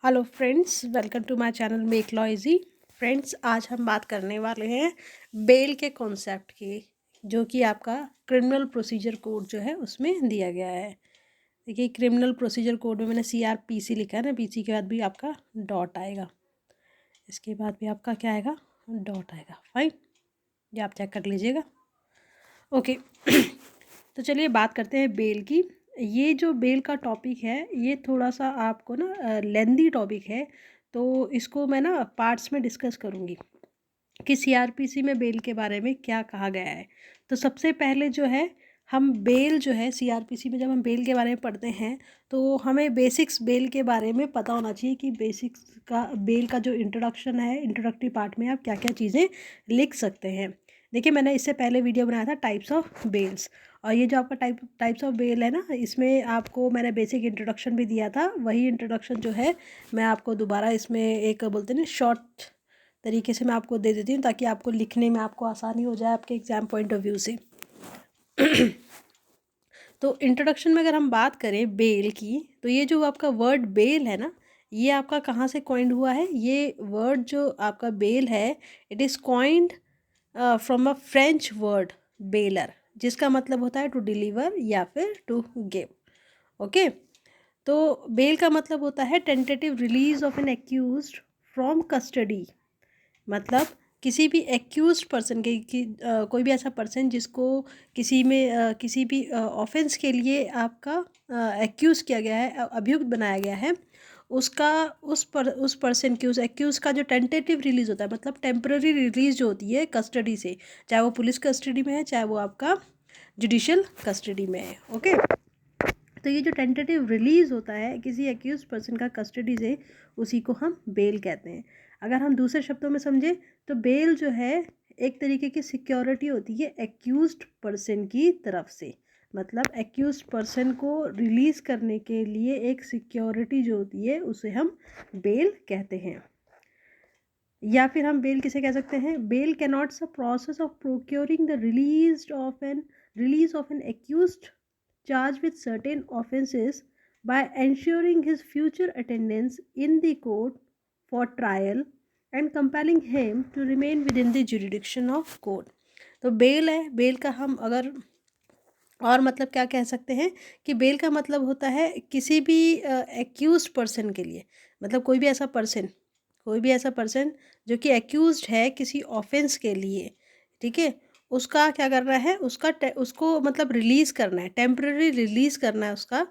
Hello friends, welcome to my channel make law easy. Friends, आज हम बात करने वाले हैं बेल के कॉन्सेप्ट की, जो कि आपका क्रिमिनल प्रोसीजर कोड जो है उसमें दिया गया है। देखिए, क्रिमिनल प्रोसीजर कोड में मैंने CRPC लिखा है ना, पीसी के बाद भी आपका डॉट आएगा, इसके बाद भी आपका क्या आएगा, डॉट आएगा। फाइन, ये आप चेक कर लीजिएगा। ओके तो चलिए बात करते हैं बेल की। ये जो बेल का टॉपिक है ये थोड़ा सा आपको ना लेंदी टॉपिक है, तो इसको मैं ना पार्ट्स में डिस्कस करूँगी कि CRPC में बेल के बारे में क्या कहा गया है। तो सबसे पहले जो है, हम बेल जो है CRPC में जब हम बेल के बारे में पढ़ते हैं तो हमें बेसिक्स बेल के बारे में पता होना चाहिए कि बेसिक्स का बेल का जो इंट्रोडक्शन है, इंट्रोडक्टरी पार्ट में आप क्या क्या चीज़ें लिख सकते हैं। देखिए, मैंने इससे पहले वीडियो बनाया था टाइप्स ऑफ बेल्स, और ये जो आपका टाइप्स ऑफ बेल है ना, इसमें आपको मैंने बेसिक इंट्रोडक्शन भी दिया था। वही इंट्रोडक्शन जो है मैं आपको दोबारा इसमें एक बोलते हैं ना शॉर्ट तरीके से मैं आपको दे देती हूँ, ताकि आपको लिखने में आपको आसानी हो जाए आपके एग्ज़ाम पॉइंट ऑफ व्यू से। तो इंट्रोडक्शन में अगर हम बात करें बेल की, तो ये जो आपका वर्ड बेल है ना, ये आपका कहाँ से कॉइंड हुआ है। ये वर्ड जो आपका बेल है, it is coined from a French word baler, जिसका मतलब होता है टू डिलीवर या फिर टू गिव। ओके, तो बेल का मतलब होता है tentative release of an accused from custody. मतलब किसी भी एक्यूज पर्सन के कोई भी ऐसा पर्सन जिसको किसी में किसी भी ऑफेंस के लिए आपका एक्यूज़ किया गया है, अभियुक्त बनाया गया है, उसका उस पर्सन की, उस एक्यूज़ का जो टेंटेटिव रिलीज़ होता है, मतलब टेम्पररी रिलीज़ जो होती है कस्टडी से, चाहे वो पुलिस कस्टडी में है, चाहे वो आपका जुडिशियल कस्टडी में है। ओके, तो ये जो टेंटेटिव रिलीज़ होता है किसी एक्यूज पर्सन का कस्टडी से, उसी को हम बेल कहते हैं। अगर हम दूसरे शब्दों में समझे तो बेल जो है एक तरीके की सिक्योरिटी होती है एक्यूज्ड पर्सन की तरफ से। मतलब एक्यूज पर्सन को रिलीज़ करने के लिए एक सिक्योरिटी जो होती है उसे हम बेल कहते हैं। या फिर हम बेल किसे कह सकते हैं, bail connotes a process of procuring the release of an accused charged with certain offences by ensuring his future attendance in the court for trial and compelling him to remain within the jurisdiction of court। तो bell है, bell का हम अगर और मतलब क्या कह सकते हैं कि बेल का मतलब होता है किसी भी एक्यूज्ड पर्सन के लिए, मतलब कोई भी ऐसा पर्सन जो कि एक्यूज्ड है किसी ऑफेंस के लिए, ठीक है, उसका क्या करना है, उसको मतलब रिलीज़ करना है, टेम्पररी रिलीज़ करना है उसका।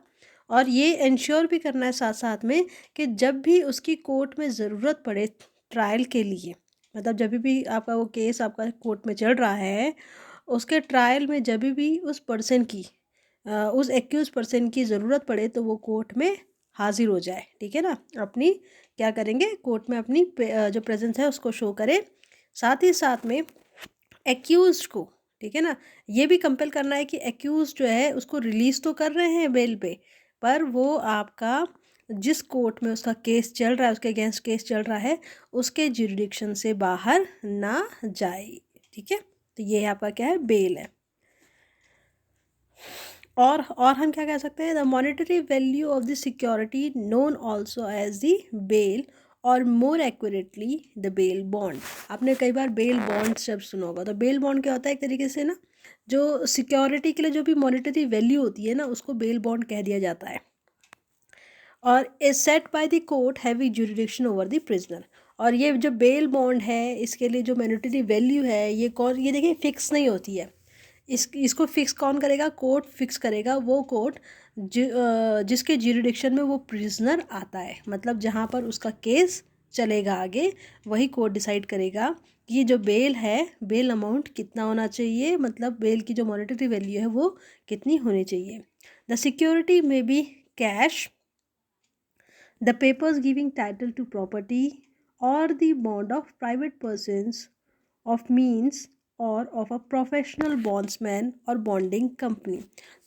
और ये इंश्योर भी करना है साथ साथ में कि जब भी उसकी कोर्ट में ज़रूरत पड़े ट्रायल के लिए, मतलब जब भी आपका वो केस आपका कोर्ट में चल रहा है, उसके ट्रायल में जब भी उस एक्यूज पर्सन की ज़रूरत पड़े तो वो कोर्ट में हाजिर हो जाए। ठीक है ना, अपनी क्या करेंगे, कोर्ट में अपनी जो प्रेजेंस है उसको शो करे। साथ ही साथ में एक्यूज को, ठीक है ना, ये भी कंपेल करना है कि एक्यूज जो है उसको रिलीज़ तो कर रहे हैं बेल पे, पर वो आपका जिस कोर्ट में उसका केस चल रहा है, उसके अगेंस्ट केस चल रहा है, उसके जुरिडिक्शन से बाहर ना जाए। ठीक है, तो ये आपका क्या है, बेल है। और हम क्या कह सकते हैं, the monetary value of the security known also as the bail और more accurately the bail bond. आपने कई बार बेल बॉन्ड शब्द सुना होगा। तो बेल बॉन्ड क्या होता है, एक तरीके से ना जो सिक्योरिटी के लिए जो भी मॉनेटरी वैल्यू होती है ना, उसको बेल बॉन्ड कह दिया जाता है। और is set by the court heavy jurisdiction over the prisoner. और ये जो बेल बॉन्ड है, इसके लिए जो मॉनेटरी वैल्यू है, ये देखिए फिक्स नहीं होती है। इसको फिक्स कौन करेगा, कोर्ट फिक्स करेगा। वो कोर्ट जिसके ज्यूरिडिक्शन में वो प्रिजनर आता है, मतलब जहाँ पर उसका केस चलेगा आगे, वही कोर्ट डिसाइड करेगा कि ये जो बेल है, बेल अमाउंट कितना होना चाहिए, मतलब बेल की जो मॉनेटरी वैल्यू है वो कितनी होनी चाहिए। The security may be cash, the papers giving title to property, or the bond of private persons of means और ऑफ अ प्रोफेशनल बॉन्ड्समैन और बॉन्डिंग कंपनी।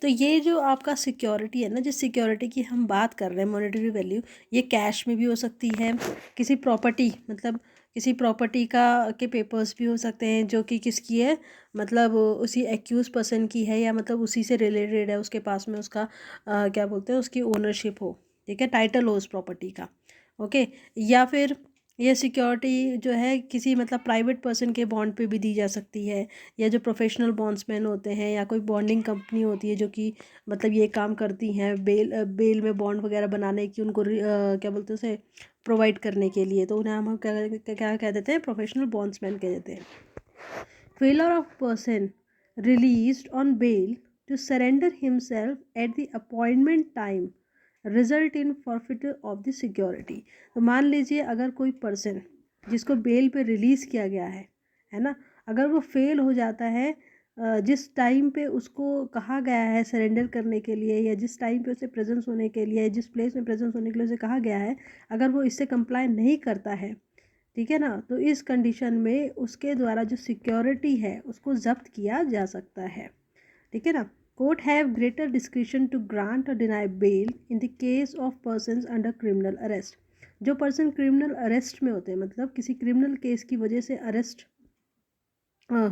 तो ये जो आपका सिक्योरिटी है ना, जिस सिक्योरिटी की हम बात कर रहे हैं मॉनेटरी वैल्यू, ये कैश में भी हो सकती है, किसी प्रॉपर्टी मतलब किसी प्रॉपर्टी का के पेपर्स भी हो सकते हैं जो कि किसकी है, मतलब उसी एक्यूज पर्सन की है, या मतलब उसी से रिलेटेड है, उसके पास में उसका क्या बोलते हैं, उसकी ओनरशिप हो, ठीक है, टाइटल हो उस प्रॉपर्टी का, ओके। या फिर ये सिक्योरिटी जो है किसी मतलब प्राइवेट पर्सन के बॉन्ड पे भी दी जा सकती है, या जो प्रोफेशनल बॉन्ड्समैन होते हैं या कोई बॉन्डिंग कंपनी होती है जो कि मतलब ये काम करती हैं बेल में बॉन्ड वगैरह बनाने की, उनको क्या बोलते हैं उसे, प्रोवाइड करने के लिए, तो उन्हें हम क्या कह देते हैं, प्रोफेशनल बॉन्ड्समैन कह देते हैं। Failure of person released on bail to surrender himself at the appointment time result in forfeiture of the security। तो मान लीजिए अगर कोई पर्सन जिसको बेल पे रिलीज़ किया गया है ना, अगर वो फेल हो जाता है जिस टाइम पे उसको कहा गया है सरेंडर करने के लिए, या जिस टाइम पे उसे प्रेजेंस होने के लिए, जिस प्लेस में प्रेजेंस होने के लिए उसे कहा गया है, अगर वो इससे कंप्लाई नहीं करता है, ठीक है ना, तो इस कंडीशन में उसके द्वारा जो सिक्योरिटी है उसको जब्त किया जा सकता है, ठीक है ना। Court have greater discretion to grant और deny bail in the case of persons under criminal arrest. जो पर्सन क्रिमिनल अरेस्ट में होते हैं, मतलब किसी क्रिमिनल केस की वजह से अरेस्ट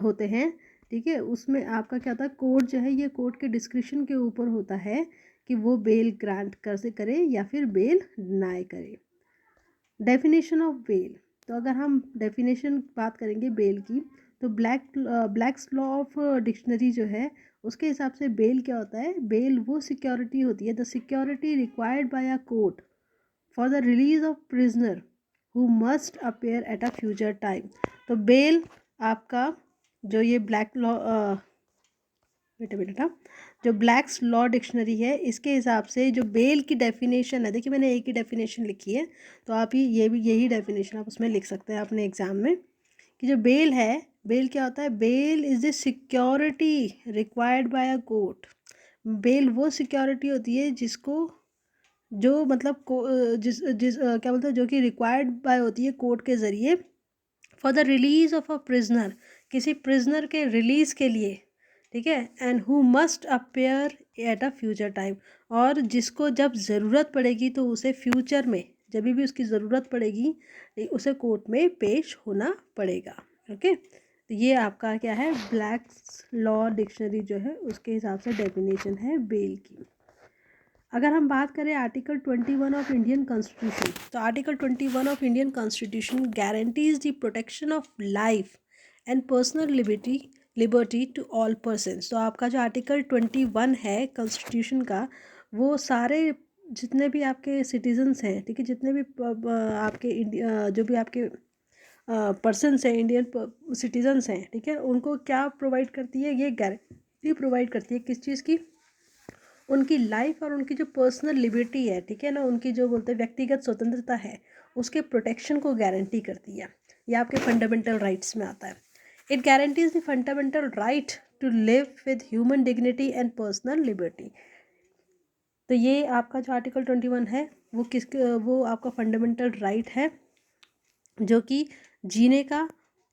होते हैं, ठीक है, उसमें आपका क्या होता है, कोर्ट जो है ये कोर्ट के डिस्क्रिशन के ऊपर होता है कि वो बेल ग्रांट कर से करे या फिर बेल डिनाई करे। डेफिनेशन ऑफ बेल, तो अगर हम डेफिनेशन बात करेंगे बेल की, तो ब्लैक्स लॉ ऑफ डिक्शनरी जो है उसके हिसाब से बेल क्या होता है, बेल वो सिक्योरिटी होती है, the security required by a court for the release of prisoner who must appear at a future time. तो बेल आपका जो ये ब्लैक लॉ बेटा जो ब्लैक्स लॉ डिक्शनरी है इसके हिसाब से जो बेल की डेफिनेशन है, देखिए मैंने एक ही डेफिनेशन लिखी है, तो आप ही ये भी यही डेफिनेशन आप उसमें लिख सकते हैं अपने एग्जाम में, कि जो बेल है, बेल क्या होता है, bail is the security required by a court. Bail वो सिक्योरिटी होती है जिसको जो मतलब जिस जिस क्या बोलते हैं, जो कि रिक्वायर्ड बाय होती है कोर्ट के ज़रिए for the release of a prisoner, किसी प्रिजनर के रिलीज़ के लिए, ठीक है, and who must appear at a future time, और जिसको जब ज़रूरत पड़ेगी तो उसे फ्यूचर में जब भी उसकी ज़रूरत पड़ेगी उसे कोर्ट में पेश होना पड़ेगा। ओके, तो ये आपका क्या है, ब्लैक्स लॉ डिक्शनरी जो है उसके हिसाब से डेफिनेशन है बेल की। अगर हम बात करें आर्टिकल 21 ऑफ इंडियन कॉन्स्टिट्यूशन, तो article 21 of Indian constitution guarantees the protection of life and personal liberty to all persons. तो आपका जो आर्टिकल 21 है कॉन्स्टिट्यूशन का, वो सारे जितने भी आपके सिटीजन्स हैं, ठीक है, जितने भी आपके जो भी आपके पर्सन्स हैं, इंडियन सिटीजन्स हैं, ठीक है, उनको क्या प्रोवाइड करती है, ये गारंटी प्रोवाइड करती है किस चीज़ की, उनकी लाइफ और उनकी जो पर्सनल लिबर्टी है, ठीक है ना, उनकी जो बोलते हैं व्यक्तिगत स्वतंत्रता है उसके प्रोटेक्शन को गारंटी करती है। यह आपके फंडामेंटल राइट्स में आता है। It guarantees the fundamental right to live with human dignity and personal liberty. तो ये आपका जो आर्टिकल 21 है वो आपका फंडामेंटल राइट है जो कि जीने का,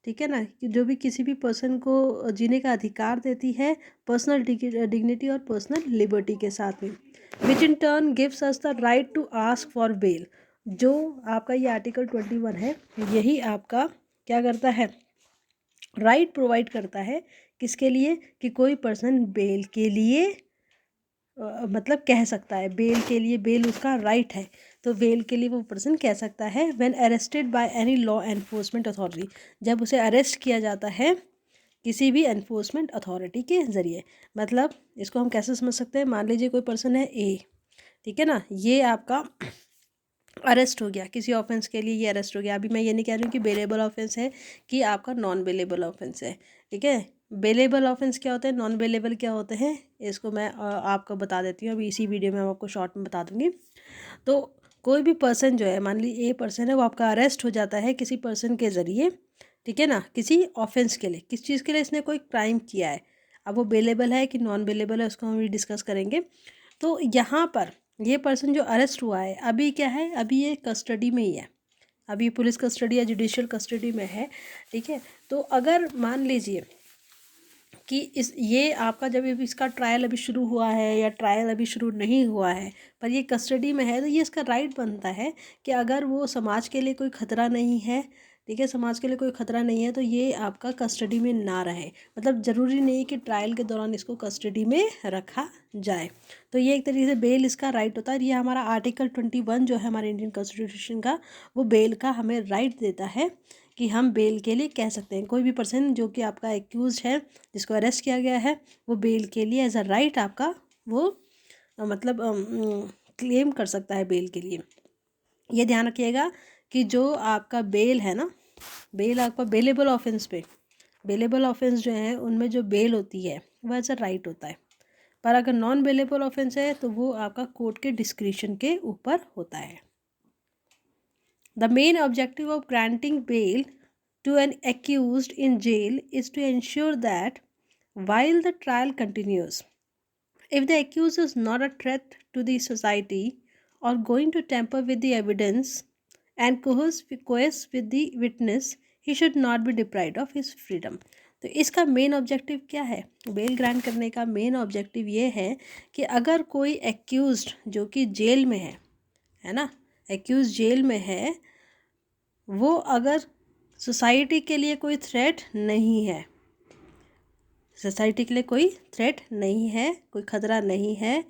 ठीक है ना, कि जो भी किसी भी पर्सन को जीने का अधिकार देती है पर्सनल डिग्निटी और पर्सनल लिबर्टी के साथ में, which in turn gives us the right to ask for bail. जो आपका ये आर्टिकल 21 है यही आपका क्या करता है, राइट प्रोवाइड करता है किसके लिए, कि कोई पर्सन बेल के लिए मतलब कह सकता है, बेल के लिए, बेल उसका राइट है, तो बेल के लिए वो पर्सन कह सकता है when arrested by any law enforcement authority, जब उसे अरेस्ट किया जाता है किसी भी एनफोर्समेंट अथॉरिटी के ज़रिए। मतलब इसको हम कैसे समझ सकते हैं, मान लीजिए कोई पर्सन है ए, ठीक है ना, ये आपका अरेस्ट हो गया किसी ऑफेंस के लिए, ये अरेस्ट हो गया। अभी मैं ये नहीं कह रही हूँ कि बेलेबल ऑफेंस है कि आपका नॉन बेलेबल ऑफेंस है, ठीक है। बेलेबल ऑफेंस क्या होते हैं, नॉन बेलेबल क्या होते हैं, इसको मैं आपको बता देती हूँ अभी इसी वीडियो में, मैं आपको शॉर्ट में बता दूँगी। तो कोई भी पर्सन जो है, मान लीजिए ए पर्सन है, वो आपका अरेस्ट हो जाता है किसी पर्सन के ज़रिए, ठीक है ना, किसी ऑफेंस के लिए, किस चीज़ के लिए, इसने कोई क्राइम किया है। अब वो बेलेबल है कि नॉन बेलेबल है उसको हम डिस्कस करेंगे। तो यहाँ पर ये पर्सन जो अरेस्ट हुआ है अभी क्या है, अभी ये कस्टडी में ही है, अभी पुलिस कस्टडी या जुडिशियल कस्टडी में है, ठीक है। तो अगर मान लीजिए कि ये आपका जब इसका ट्रायल अभी शुरू हुआ है या ट्रायल अभी शुरू नहीं हुआ है पर ये कस्टडी में है, तो ये इसका राइट बनता है कि अगर वो समाज के लिए कोई खतरा नहीं है, ठीक है, समाज के लिए कोई खतरा नहीं है, तो ये आपका कस्टडी में ना रहे। मतलब ज़रूरी नहीं कि ट्रायल के दौरान इसको कस्टडी में रखा जाए। तो ये एक तरीके से बेल इसका राइट होता है। ये हमारा आर्टिकल 21 जो है हमारे इंडियन कॉन्स्टिट्यूशन का, वो बेल का हमें राइट देता है कि हम बेल के लिए कह सकते हैं, कोई भी पर्सन जो कि आपका एक्यूज है, जिसको अरेस्ट किया गया है, वो बेल के लिए एज अ राइट आपका वो मतलब क्लेम कर सकता है बेल के लिए। ये ध्यान रखिएगा कि जो आपका बेल है ना, बेल आपका बेलेबल ऑफेंस पे, बेलेबल ऑफेंस जो है उनमें जो बेल होती है वह एज अ राइट होता है। पर अगर नॉन बेलेबल ऑफेंस है तो वो आपका कोर्ट के डिस्क्रिशन के ऊपर होता है। The main objective of granting bail to an accused in jail is to ensure that while the trial continues, if the accused is not a threat to the society or going to tamper with the evidence and coerce with the witness, he should not be deprived of his freedom. तो इसका main objective क्या है? Bell grant करने का main objective ये है कि अगर कोई एक्यूज्ड जो कि जेल में है ना, एक्यूज जेल में है, वो अगर सोसाइटी के लिए कोई थ्रेट नहीं है, सोसाइटी के लिए कोई थ्रेट नहीं है, कोई ख़तरा नहीं है,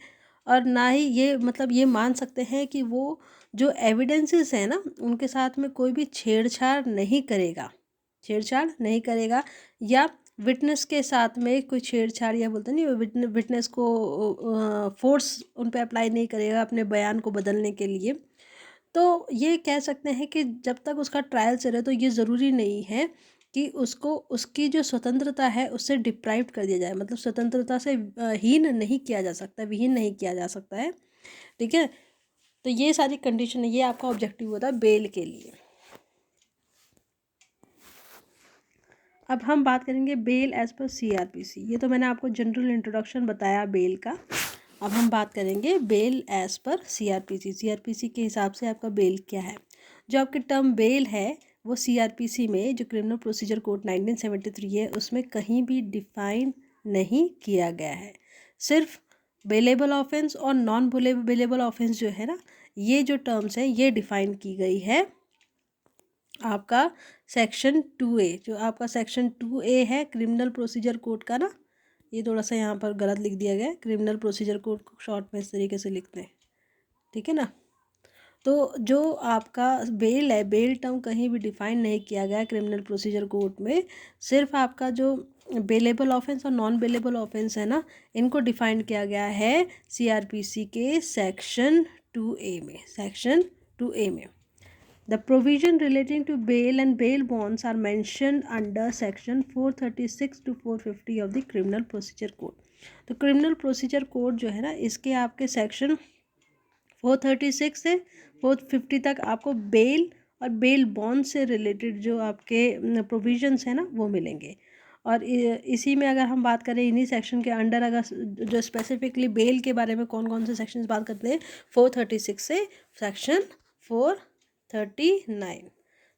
और ना ही ये मतलब ये मान सकते हैं कि वो जो एविडेंसेस है ना उनके साथ में कोई भी छेड़छाड़ नहीं करेगा, छेड़छाड़ नहीं करेगा, या विटनेस के साथ में कोई छेड़छाड़ या बोलते नहीं विटनेस को फोर्स उन पर अप्लाई नहीं करेगा अपने बयान को बदलने के लिए। तो ये कह सकते हैं कि जब तक उसका ट्रायल चले तो ये ज़रूरी नहीं है कि उसको उसकी जो स्वतंत्रता है उससे डिप्राइव कर दिया जाए, मतलब स्वतंत्रता से हीन नहीं किया जा सकता, विहीन नहीं किया जा सकता है। ठीक है, तो ये सारी कंडीशन है, ये आपका ऑब्जेक्टिव होता है बेल के लिए। अब हम बात करेंगे बेल एज पर सीआरपीसी। ये तो मैंने आपको जनरल इंट्रोडक्शन बताया बेल का। अब हम बात करेंगे bail as per CrPC. CrPC के हिसाब से आपका बेल क्या है? जो आपकी टर्म बेल है वो सीआरपीसी में, जो क्रिमिनल प्रोसीजर कोड 1973 है, उसमें कहीं भी डिफाइन नहीं किया गया है। सिर्फ बेलेबल ऑफेंस और नॉन बेलेबल ऑफेंस जो है ना, ये जो टर्म्स हैं ये डिफाइन की गई है आपका सेक्शन 2A। जो आपका सेक्शन 2A है क्रिमिनल प्रोसीजर कोड का ना, ये थोड़ा सा यहाँ पर गलत लिख दिया गया है, क्रिमिनल प्रोसीजर कोड को शॉर्ट में इस तरीके से लिखते हैं, ठीक है ना। तो जो आपका बेल है, बेल टर्म कहीं भी डिफाइन नहीं किया गया क्रिमिनल प्रोसीजर कोड में। सिर्फ आपका जो बेलेबल ऑफेंस और नॉन बेलेबल ऑफेंस है ना, इनको डिफाइन किया गया है सीआरपीसी के सेक्शन 2A में, सेक्शन 2A में। The provision relating to bail and bail bonds are mentioned under section 436 to 450 of the criminal procedure code. तो criminal procedure code जो है ना, इसके आपके सेक्शन 436 से 450 तक आपको बेल और बेल बॉन्ड से रिलेटेड जो आपके प्रोविजंस हैं ना वो मिलेंगे। और इसी में अगर हम बात करें इन्हीं सेक्शन के अंडर, अगर जो स्पेसिफिकली बेल के बारे में कौन कौन से सेक्शंस बात करते हैं, 436 से सेक्शन 439,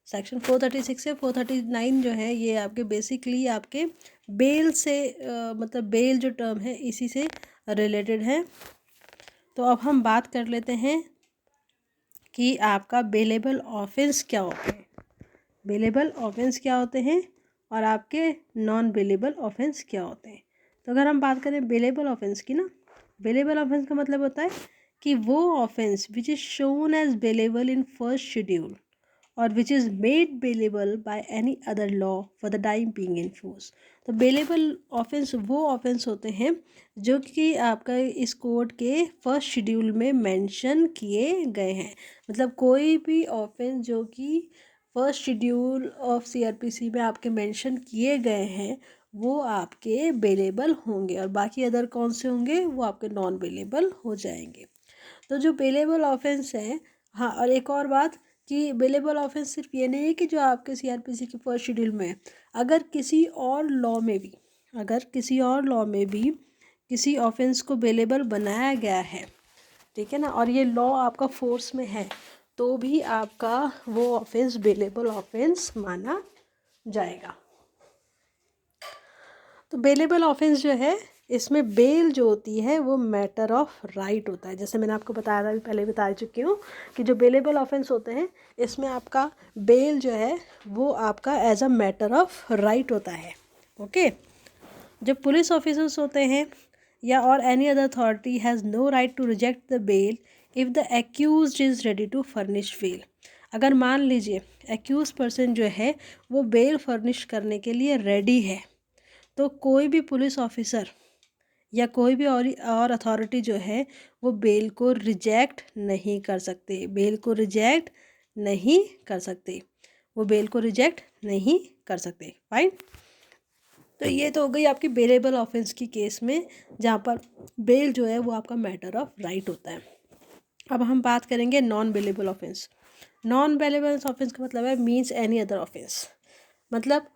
सेक्शन 436 से 439 जो है ये आपके बेसिकली आपके बेल से मतलब बेल जो टर्म है इसी से रिलेटेड है। तो अब हम बात कर लेते हैं कि आपका बेलेबल ऑफेंस क्या होते हैं, बेलेबल ऑफेंस क्या होते हैं और आपके नॉन बेलेबल ऑफेंस क्या होते हैं। तो अगर हम बात करें बेलेबल ऑफेंस की ना, बेलेबल ऑफेंस का मतलब होता है कि वो offence which is shown as bailable in first schedule और which is made bailable by any other law for the time being in force. तो बेलेबल ऑफेंस वो ऑफेंस होते हैं जो कि आपका इस कोड के फर्स्ट शेड्यूल में मेंशन किए गए हैं। मतलब कोई भी ऑफेंस जो कि फर्स्ट शेड्यूल ऑफ सीआरपीसी में आपके मेंशन किए गए हैं वो आपके बेलेबल होंगे, और बाकी अदर कौन से होंगे वो आपके नॉन बेलेबल हो जाएंगे। तो जो बेलेबल ऑफेंस है, हाँ, और एक और बात कि बेलेबल ऑफेंस सिर्फ ये नहीं है कि जो आपके सीआरपीसी के फर्स्ट शेड्यूल में है, अगर किसी और लॉ में भी, अगर किसी और लॉ में भी किसी ऑफेंस को बेलेबल बनाया गया है, ठीक है ना, और ये लॉ आपका फोर्स में है, तो भी आपका वो ऑफेंस बेलेबल ऑफेंस माना जाएगा। तो बेलेबल ऑफेंस जो है इसमें बेल जो होती है वो मैटर ऑफ राइट होता है। जैसे मैंने आपको बताया था, अभी पहले बता चुकी हूँ कि जो बेलेबल ऑफेंस होते हैं इसमें आपका बेल जो है वो आपका as a matter of right होता है। ओके। जब पुलिस ऑफिसर्स होते हैं या और any other authority has no right to reject the bail if the accused is ready to furnish bail. अगर मान लीजिए एक्यूज पर्सन जो है वो बेल फर्निश करने के लिए रेडी है, तो कोई भी पुलिस ऑफिसर या कोई भी और अथॉरिटी जो है वो बेल को रिजेक्ट नहीं कर सकते, बेल को रिजेक्ट नहीं कर सकते, वो बेल को रिजेक्ट नहीं कर सकते। फाइन। तो ये तो हो गई आपकी बेलेबल ऑफेंस की केस में, जहाँ पर बेल जो है वो आपका मैटर ऑफ राइट होता है। अब हम बात करेंगे non bailable offence. Non bailable offence का मतलब है मीन्स एनी अदर ऑफेंस। मतलब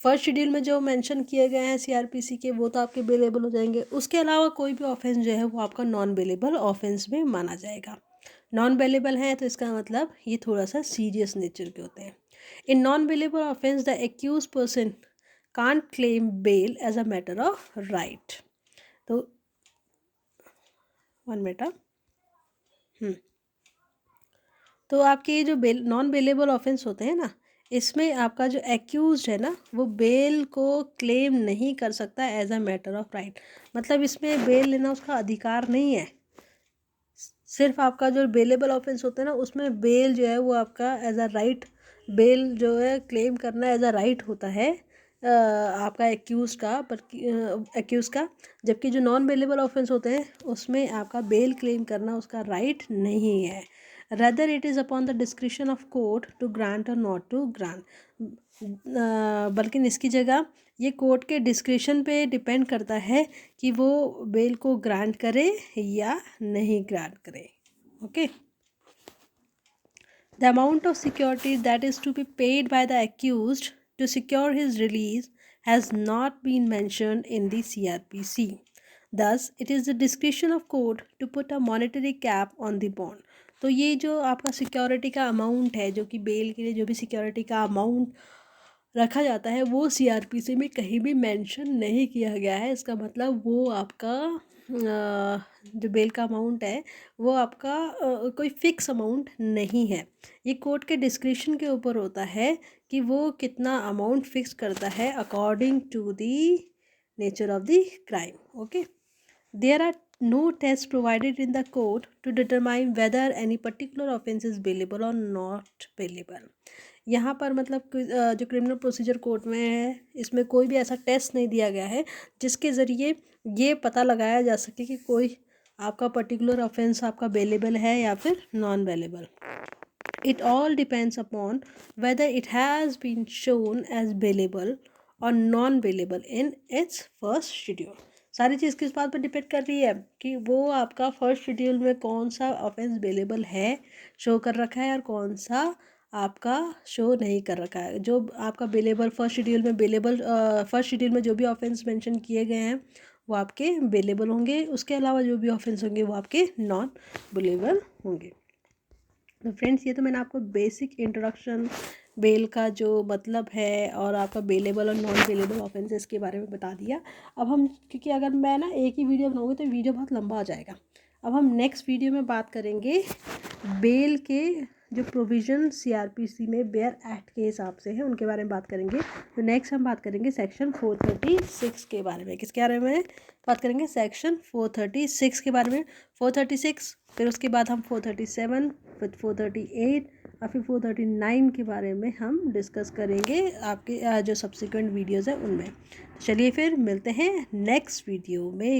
फर्स्ट शेड्यूल में जो मेंशन किए गए हैं सीआरपीसी के वो तो आपके बेलेबल हो जाएंगे, उसके अलावा कोई भी ऑफेंस जो है वो आपका नॉन बेलेबल ऑफेंस में माना जाएगा। नॉन बेलेबल है तो इसका मतलब ये थोड़ा सा सीरियस नेचर के होते हैं। In non bailable offence the accuse person can't claim bail as a matter of right. तो 1 मिनट। तो आपके ये जो नॉन बेलेबल ऑफेंस होते हैं ना, इसमें आपका जो एक्यूज्ड है ना वो बेल को क्लेम नहीं कर सकता as a matter of right. मतलब इसमें बेल लेना उसका अधिकार नहीं है। सिर्फ आपका जो बेलेबल ऑफेंस होता है ना उसमें बेल जो है वो आपका एज अ राइट, बेल जो है क्लेम करना एज अ राइट होता है आपका एक्यूज़ का। जबकि जो नॉन बेलेबल ऑफेंस होते हैं उसमें आपका बेल क्लेम करना उसका राइट नहीं है। Rather it is upon the discretion of court to grant or not to grant। बल्कि इसकी जगह ये कोर्ट के डिस्क्रिशन पे डिपेंड करता है कि वो बेल को ग्रांट करे या नहीं ग्रांट करे। Okay. The amount of security that is to be paid by the accused to secure his release has not been mentioned in the CRPC. Thus, it is the discretion of court to put a monetary cap on the bond। तो ये जो आपका security का amount है, जो कि bell के लिए जो भी सिक्योरिटी का अमाउंट रखा जाता है वो सीआरपीसी में कहीं भी मेंशन नहीं किया गया है। इसका मतलब वो आपका जो बेल का अमाउंट है वो आपका कोई फिक्स अमाउंट नहीं है। ये कोर्ट के डिस्क्रिशन के ऊपर होता है कि वो कितना अमाउंट फिक्स करता है according to the nature of the crime. Okay. There are no tests provided in the court to determine whether any particular offence is bailable or not bailable। यहाँ पर मतलब जो क्रिमिनल प्रोसीजर कोर्ट में है इसमें कोई भी ऐसा टेस्ट नहीं दिया गया है जिसके ज़रिए ये पता लगाया जा सके कि कोई आपका पर्टिकुलर ऑफेंस आपका बेलेबल है या फिर non bailable. It all depends upon whether it has been shown as bailable और non bailable in its first schedule. सारी चीज़ किस बात पर डिपेंड कर रही है कि वो आपका फर्स्ट शेड्यूल में कौन सा ऑफेंस बेलेबल है, शो कर रखा है, और कौन सा आपका शो नहीं कर रखा है। जो आपका बेलेबल फर्स्ट शेड्यूल में फर्स्ट शेड्यूल में जो भी ऑफेंस मेंशन किए गए हैं वो आपके बेलेबल होंगे, उसके अलावा जो भी ऑफेंस होंगे वो आपके नॉन बेलेबल होंगे। तो फ्रेंड्स, ये तो मैंने आपको बेसिक इंट्रोडक्शन बेल का जो मतलब है और आपका बेलेबल और नॉन बेलेबल ऑफेंसेस के बारे में बता दिया। अब हम, क्योंकि अगर मैं ना एक ही वीडियो बनाऊँगी तो वीडियो बहुत लंबा हो जाएगा, अब हम नेक्स्ट वीडियो में बात करेंगे बेल के जो प्रोविज़न सीआरपीसी में बेयर एक्ट के हिसाब से है उनके बारे में बात करेंगे। तो नेक्स्ट हम बात करेंगे सेक्शन 436 के बारे में। किसके बारे में बात करेंगे? सेक्शन 436 के बारे में। 436, फिर उसके बाद हम 437, फिर 438 और फिर 439 के बारे में हम डिस्कस करेंगे आपके जो सब्सिक्वेंट वीडियोज़ हैं उनमें। चलिए फिर मिलते हैं नेक्स्ट वीडियो में।